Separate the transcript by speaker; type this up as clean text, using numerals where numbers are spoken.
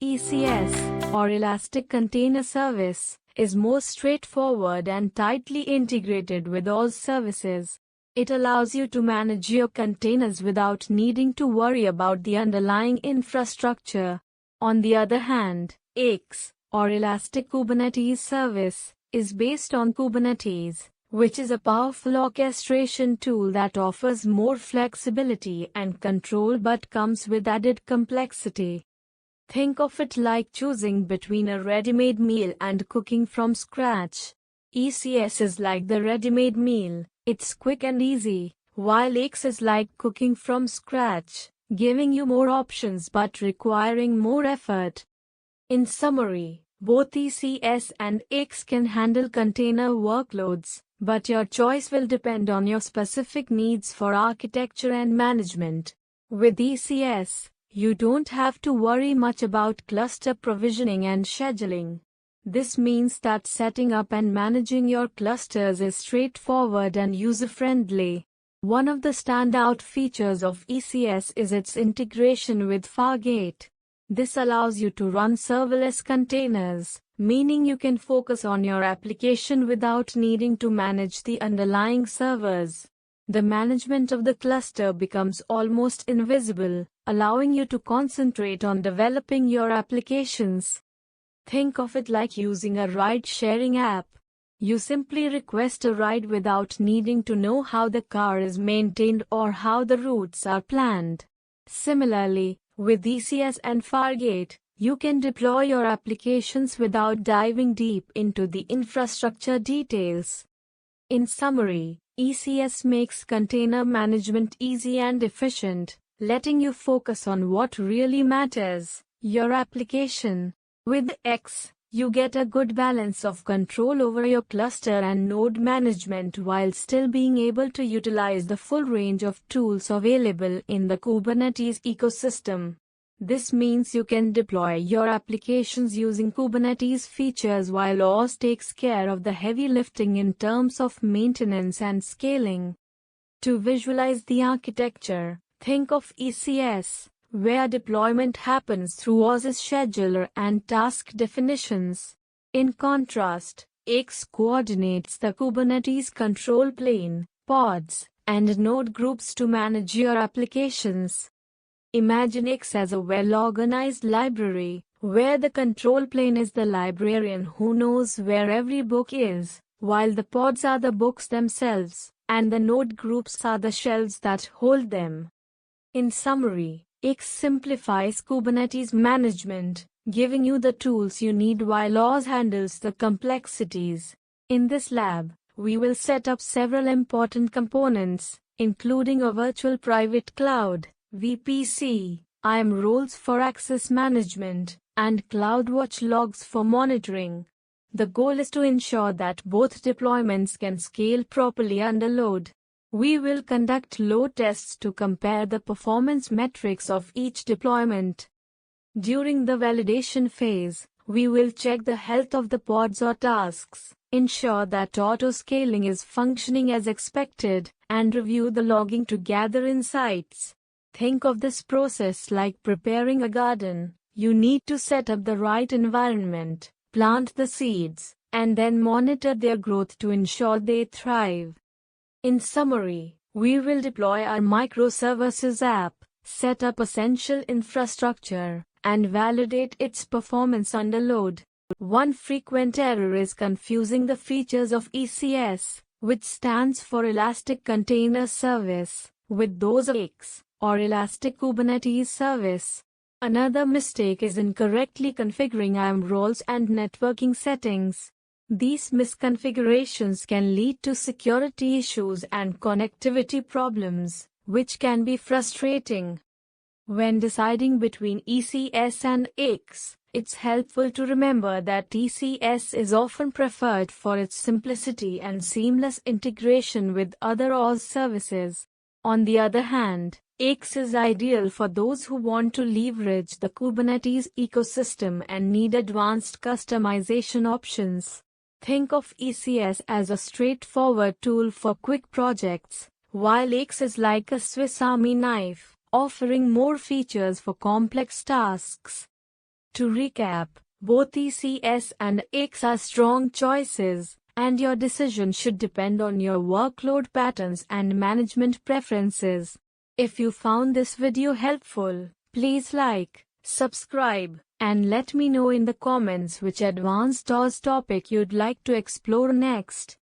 Speaker 1: ECS, or Elastic Container Service, is more straightforward and tightly integrated with all services. It allows you to manage your containers without needing to worry about the underlying infrastructure. On the other hand, EKS, or Elastic Kubernetes Service, is based on Kubernetes, which is a powerful orchestration tool that offers more flexibility and control but comes with added complexity. Think of it like choosing between a ready-made meal and cooking from scratch. ECS is like the ready-made meal, it's quick and easy, while EKS is like cooking from scratch, giving you more options but requiring more effort. In summary, both ECS and EKS can handle container workloads, but your choice will depend on your specific needs for architecture and management. With ECS, you don't have to worry much about cluster provisioning and scheduling. This means that setting up and managing your clusters is straightforward and user-friendly. One of the standout features of ECS is its integration with Fargate. This allows you to run serverless containers, meaning you can focus on your application without needing to manage the underlying servers. The management of the cluster becomes almost invisible, allowing you to concentrate on developing your applications. Think of it like using a ride-sharing app. You simply request a ride without needing to know how the car is maintained or how the routes are planned. Similarly, with ECS and Fargate, you can deploy your applications without diving deep into the infrastructure details. In summary, ECS makes container management easy and efficient, letting you focus on what really matters, your application. With EKS, you get a good balance of control over your cluster and node management while still being able to utilize the full range of tools available in the Kubernetes ecosystem. This means you can deploy your applications using Kubernetes features while OS takes care of the heavy lifting in terms of maintenance and scaling. To visualize the architecture, think of ECS, where deployment happens through OS's scheduler and task definitions. In contrast, EKS coordinates the Kubernetes control plane, pods, and node groups to manage your applications. Imagine EKS as a well-organized library, where the control plane is the librarian who knows where every book is, while the pods are the books themselves, and the node groups are the shelves that hold them. In summary, EKS simplifies Kubernetes management, giving you the tools you need while OS handles the complexities. In this lab, we will set up several important components, including a virtual private cloud, VPC, IAM roles for access management, and CloudWatch logs for monitoring. The goal is to ensure that both deployments can scale properly under load. We will conduct load tests to compare the performance metrics of each deployment. During the validation phase, we will check the health of the pods or tasks, ensure that auto-scaling is functioning as expected, and review the logging to gather insights. Think of this process like preparing a garden. You need to set up the right environment, plant the seeds, and then monitor their growth to ensure they thrive. In summary, we will deploy our microservices app, set up essential infrastructure, and validate its performance under load. One frequent error is confusing the features of ECS, which stands for Elastic Container Service, with those of EKS, or Elastic Kubernetes Service. Another mistake is incorrectly configuring IAM roles and networking settings. These misconfigurations can lead to security issues and connectivity problems, which can be frustrating. When deciding between ECS and EKS, it's helpful to remember that ECS is often preferred for its simplicity and seamless integration with other OS services. On the other hand, EKS is ideal for those who want to leverage the Kubernetes ecosystem and need advanced customization options. Think of ECS as a straightforward tool for quick projects, while EKS is like a Swiss Army knife, offering more features for complex tasks. To recap, both ECS and AX are strong choices, and your decision should depend on your workload patterns and management preferences. If you found this video helpful, please like, subscribe, and let me know in the comments which advanced DOS topic you'd like to explore next.